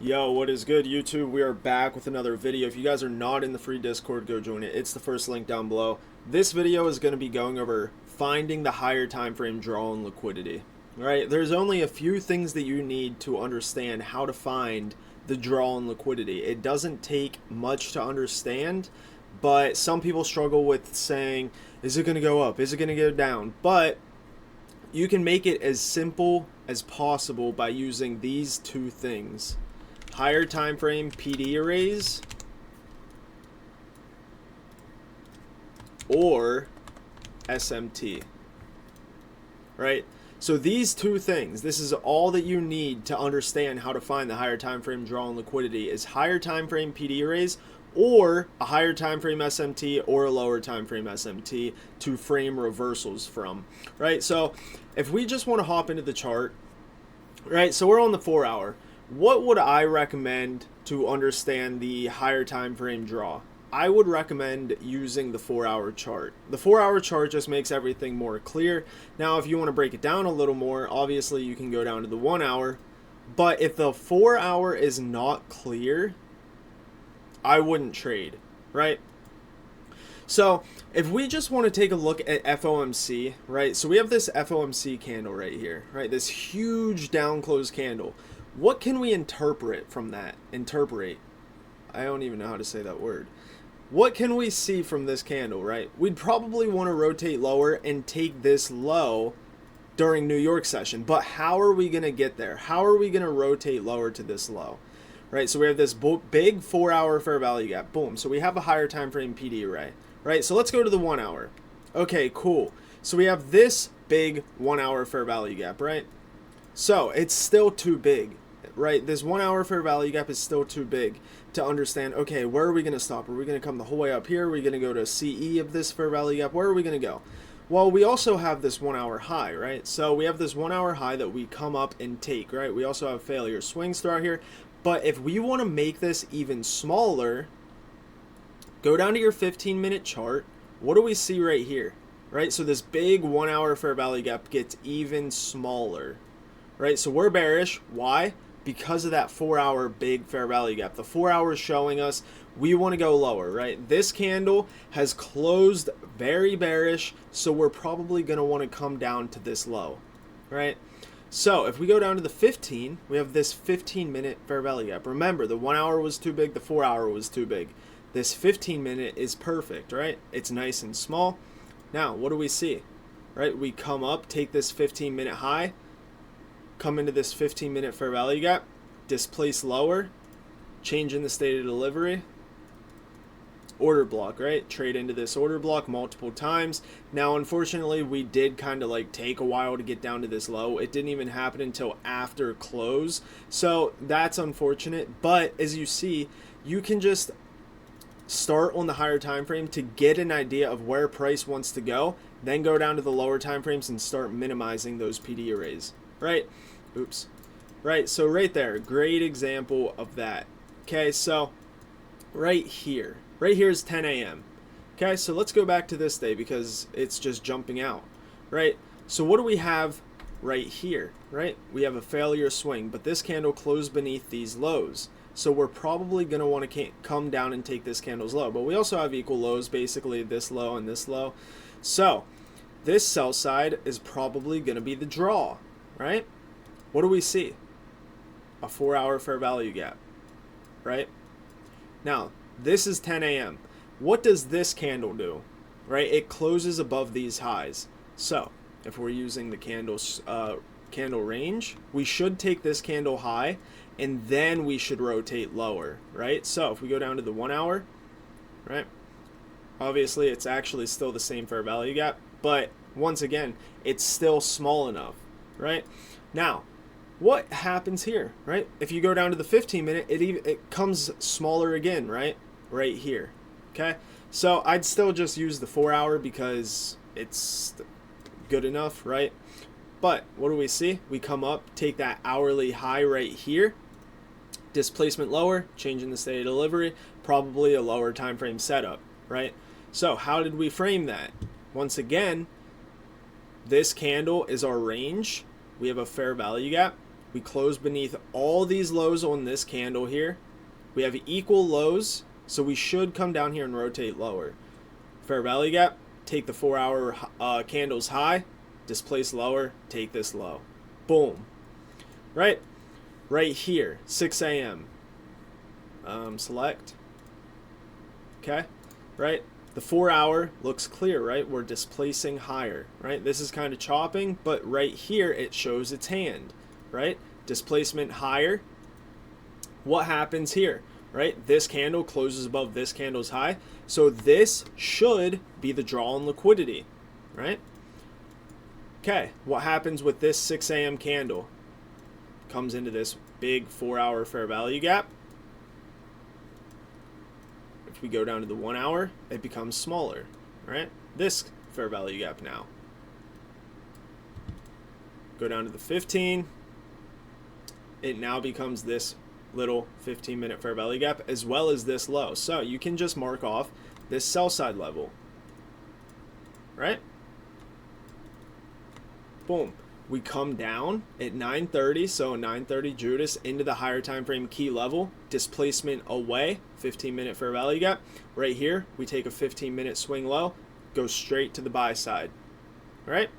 Yo, what is good, YouTube? We are back with another video. If you guys are not in the free Discord, go join it. It's the first link down below. This video is going to be going over finding the higher time frame draw and liquidity. All right, there's only a few things that you need to understand how to find the draw and liquidity. It doesn't take much to understand, but some people struggle with saying, is it going to go up? Is it going to go down? But you can make it as simple as possible by using these two things. Higher time frame PD arrays or SMT, right? So these two things, this is all that you need to understand how to find the higher time frame draw and liquidity is higher time frame PD arrays or a higher time frame SMT or a lower time frame SMT to frame reversals from, right? So if we just want to hop into the chart, right? So we're on the 4 hour. What would I recommend to understand the higher time frame draw? I would recommend using the 4 hour chart. The 4 hour chart just makes everything more clear. Now, if you want to break it down a little more, obviously you can go down to the 1 hour. But if the 4 hour is not clear, I wouldn't trade, right? So if we just want to take a look at FOMC, right? So we have this FOMC candle right here, right? This huge down close candle. What can we interpret from that? Interpret. I don't even know how to say that word. What can we see from this candle, right? We'd probably want to rotate lower and take this low during New York session. But how are we going to get there? How are we going to rotate lower to this low? Right? So we have this big 4 hour fair value gap. Boom. So we have a higher time frame PD array. Right? So let's go to the 1 hour. Okay, cool. So we have this big 1 hour fair value gap, right? So it's still too big. Right, this 1 hour fair value gap is still too big to understand. Okay, where are we going to stop? Are we going to come the whole way up here? Are we going to go to CE of this fair value gap? Where are we going to go? Well, we also have this 1 hour high, right? So we have this 1 hour high that we come up and take, right? We also have failure swings throughout here. But if we want to make this even smaller, go down to your 15-minute chart. What do we see right here? Right, so this big 1 hour fair value gap gets even smaller, right? So we're bearish. Why? Because of that 4 hour big fair value gap. The 4 hours showing us we want to go lower, right? This candle has closed very bearish, so we're probably going to want to come down to this low, right? So if we go down to the 15, we have this 15-minute fair value gap. Remember, the 1 hour was too big, the 4 hour was too big. This 15-minute is perfect, right? It's nice and small. Now, what do we see? Right? We come up, take this 15-minute high, come into this 15-minute fair value gap, displace lower, change in the state of delivery, order block, right? Trade into this order block multiple times. Now, unfortunately, we did kind of like take a while to get down to this low. It didn't even happen until after close. So that's unfortunate. But as you see, you can just start on the higher time frame to get an idea of where price wants to go, then go down to the lower time frames and start minimizing those PD arrays. Right? Oops. Right, so right there, great example of that. Okay, so right here is 10 a.m. Okay, so let's go back to this day because it's just jumping out. Right, so what do we have right here? Right, we have a failure swing, but this candle closed beneath these lows. So we're probably going to want to come down and take this candle's low. But we also have equal lows, basically this low and this low. So this sell side is probably going to be the draw. Right? What do we see? A 4 hour fair value gap, right? Now, this is 10 a.m. What does this candle do? Right? It closes above these highs. So, if we're using the candle range, we should take this candle high, and then we should rotate lower, right? So, if we go down to the 1 hour, right? Obviously, it's actually still the same fair value gap, but once again, it's still small enough. Right? Now, what happens here, right? If you go down to the 15-minute, it comes smaller again, right? Right here. Okay? So I'd still just use the 4 hour because it's good enough, right? But what do we see? We come up, take that hourly high right here, displacement lower, change in the state of delivery, probably a lower time frame setup, right? So how did we frame that? Once again, this candle is our range. We have a fair value gap. We close beneath all these lows on this candle here. We have equal lows, so we should come down here and rotate lower. Fair value gap, take the 4-hour candles high, displace lower, take this low. Boom. Right? Right here, 6 a.m. Select. Okay? Right? The 4-hour looks clear, right? We're displacing higher, right? This is kind of chopping, but right here it shows its hand, right? Displacement higher. What happens here, right? This candle closes above this candle's high, so this should be the draw on liquidity, right? Okay, what happens with this 6 a.m. candle? Comes into this big 4-hour fair value gap. If we go down to the 1 hour, it becomes smaller, right? This fair value gap now. Go down to the 15. It now becomes this little 15-minute fair value gap as well as this low. So you can just mark off this sell side level, right? Boom. We come down at 9:30, so 9:30 Judas into the higher time frame key level, displacement away, 15-minute fair value gap. Right here, we take a 15-minute swing low, go straight to the buy side, right?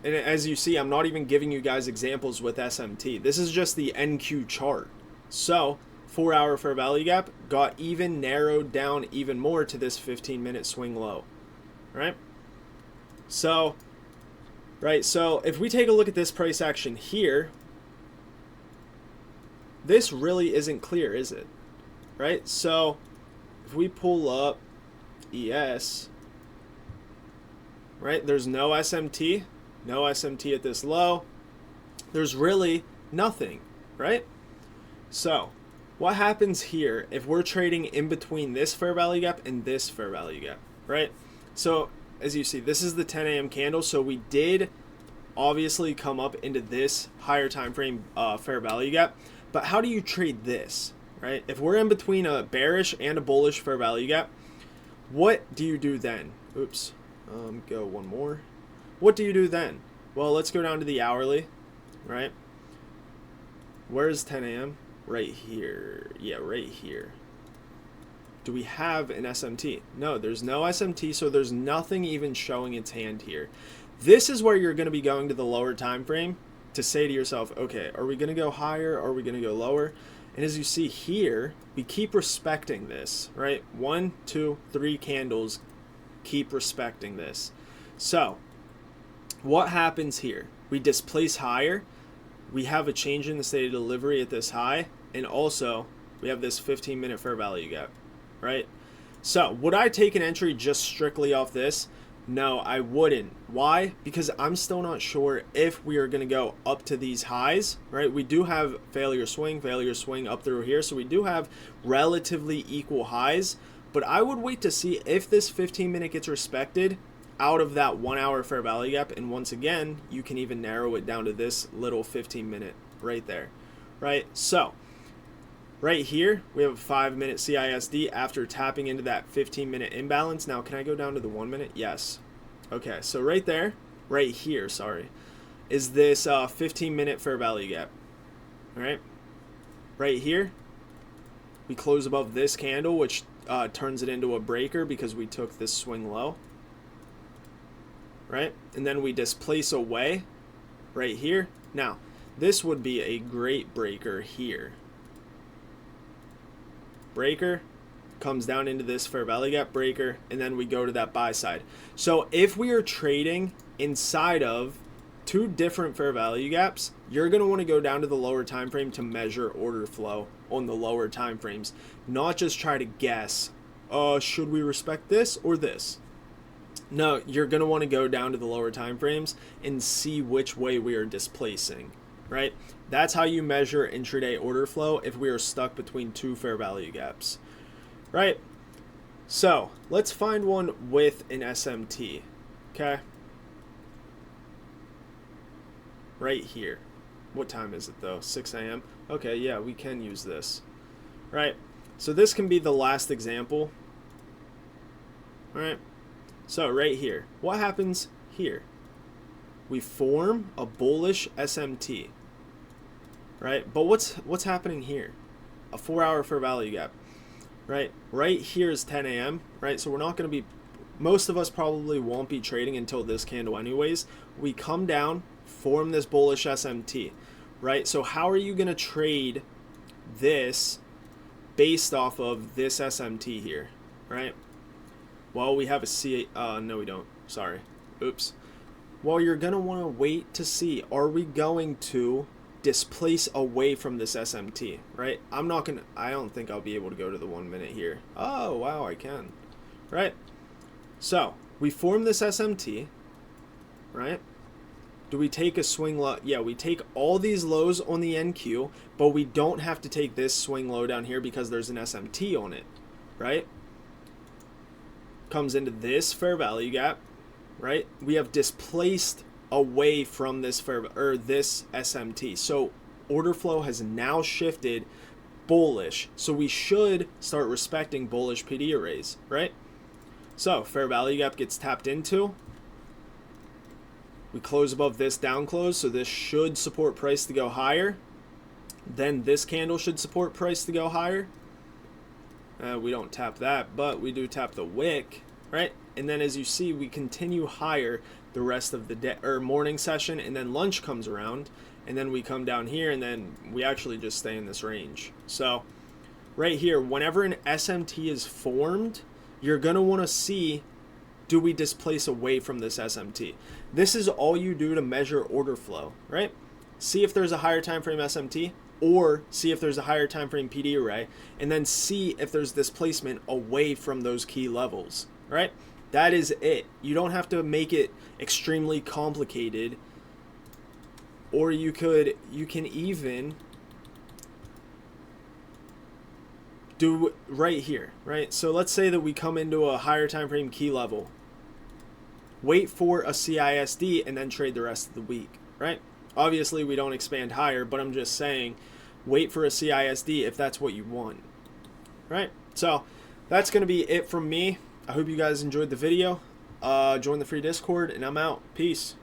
And as you see, I'm not even giving you guys examples with SMT. This is just the NQ chart. So 4-hour fair value gap got even narrowed down even more to this 15-minute swing low, right? So if we take a look at this price action here, this really isn't clear, is it? Right? So if we pull up ES, right, there's no SMT at this low. There's really nothing, right? So what happens here if we're trading in between this fair value gap and this fair value gap, right? So as you see, this is the 10 a.m. candle, so we did obviously come up into this higher time frame fair value gap. But how do you trade this, right? If we're in between a bearish and a bullish fair value gap, what do you do then? Oops, go one more. What do you do then? Well, let's go down to the hourly, right? Where's 10 a.m.? Right here. Yeah, right here. Do we have an SMT? No, there's no SMT, so there's nothing even showing its hand here. This is where you're going to be going to the lower time frame to say to yourself, okay, are we going to go higher or are we going to go lower? And as you see here, we keep respecting this, right? 1, 2, 3 candles, keep respecting this. So what happens here? We displace higher. We have a change in the state of delivery at this high, and also we have this 15-minute fair value gap. Right? So would I take an entry just strictly off this? No, I wouldn't. Why? Because I'm still not sure if we are going to go up to these highs, right? We do have failure swing up through here. So we do have relatively equal highs, but I would wait to see if this 15-minute gets respected out of that 1-hour fair value gap. And once again, you can even narrow it down to this little 15-minute right there, right? So right here, we have a 5-minute CISD after tapping into that 15-minute imbalance. Now, can I go down to the 1 minute? Yes. Okay, so right there, right here, sorry, is this 15-minute fair value gap. All right? Right here, we close above this candle, which turns it into a breaker because we took this swing low. Right? And then we displace away right here. Now, this would be a great breaker here. Breaker comes down into this fair value gap, breaker, and then we go to that buy side. So if we are trading inside of 2 different fair value gaps, you're going to want to go down to the lower time frame to measure order flow on the lower time frames, not just try to guess, should we respect this or this? No, you're going to want to go down to the lower time frames and see which way we are displacing, right? That's how you measure intraday order flow if we are stuck between 2 fair value gaps, right? So let's find one with an SMT, okay? Right here. What time is it though? 6 a.m. Okay, yeah, we can use this, right? So this can be the last example, all right? So right here, what happens here? We form a bullish SMT. right? But what's happening here? A 4-hour fair value gap, right? Right here is 10 a.m., right? So we're not going to be, most of us probably won't be trading until this candle anyways. We come down, form this bullish SMT, right? So how are you going to trade this based off of this SMT here, right? Well, we have a C, no we don't, sorry, oops. Well, you're going to want to wait to see, are we going to displace away from this SMT, right? I don't think I'll be able to go to the 1 minute here. Oh, wow, I can, right? So we form this SMT, right? Do we take a swing low? Yeah, we take all these lows on the NQ, but we don't have to take this swing low down here because there's an SMT on it, right? Comes into this fair value gap, right? We have displaced away from this this SMT. So order flow has now shifted bullish. So we should start respecting bullish PD arrays, right? So fair value gap gets tapped into. We close above this down close, so this should support price to go higher. Then this candle should support price to go higher. We don't tap that, but we do tap the wick, right? And then as you see, we continue higher the rest of the day or morning session, and then lunch comes around, and then we come down here, and then we actually just stay in this range. So right here, whenever an SMT is formed, you're gonna want to see, do we displace away from this SMT? This is all you do to measure order flow, right? See if there's a higher time frame SMT, or see if there's a higher time frame PD array, and then see if there's displacement away from those key levels, right? That is it. You don't have to make it extremely complicated, or you can even do right here, right? So let's say that we come into a higher time frame key level, wait for a CISD, and then trade the rest of the week, right? Obviously we don't expand higher, but I'm just saying wait for a CISD if that's what you want, right? So that's going to be it from me. I hope you guys enjoyed the video. Join the free Discord, and I'm out. Peace.